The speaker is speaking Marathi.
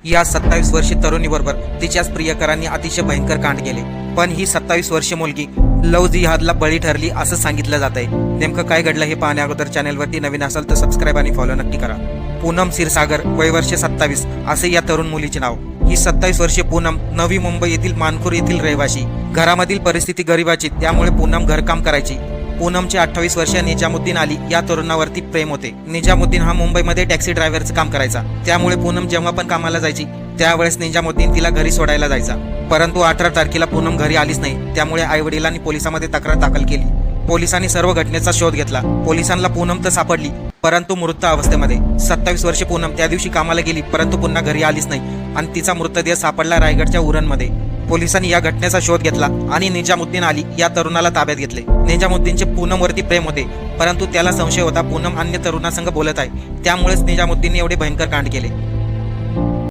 या 27 वर्षीय तरुणीबरोबर तिच्याच प्रियकरांनी अतिशय भयंकर कांड केले। पण ही 27 वर्षीय मुलगी लव्ह जिहादला बळी ठरली असं सांगितलं जात आहे। नेमकं काय घडलं हे पाहण्या अगोदर चॅनलवरती नवीन असाल तर सबस्क्राईब आणि फॉलो नक्की करा। पूनम क्षीरसागर, वय वर्ष 27 असे या तरुण मुलीचे नाव। ही 27 वर्षीय पूनम नवी मुंबई येथील मानखुर येथील रहिवासी। घरामधील परिस्थिती गरिबाची, त्यामुळे पूनम घरकाम करायची। पूनमचे 28 वर्षीय निजामुद्दीन अली या तरुणावरती प्रेम होते। निजामुद्दीन हा मुंबईमध्ये टॅक्सी ड्रायव्हरचं काम करायचा, त्यामुळे पूनम जेव्हा पण कामाला जायची त्यावेळेस निजामुद्दीन तिला घरी सोडायला जायचा। परंतु 18 तारखेला पूनम घरी आलीच नाही, त्यामुळे आईवडिलांनी पोलिसांमध्ये तक्रार दाखल केली। पोलिसांनी सर्व घटनेचा शोध घेतला। पोलिसांना पूनम तर सापडली, परंतु मृत अवस्थेमध्ये। 27 वर्षे पूनम त्या दिवशी कामाला गेली, परंतु पुन्हा घरी आलीच नाही आणि तिचा मृतदेह सापडला रायगडच्या उरणमध्ये। पोलिसांनी या घटनेचा शोध घेतला आणि निजामुद्दीन अली या तरुणाला ताब्यात घेतले। निजामुद्दीनचे पूनमवरती प्रेम होते, परंतु त्याला संशय होता पूनम अन्य तरुणासंग बोलत आहे, त्यामुळेच निजामुद्दीनने एवढे भयंकर कांड केले।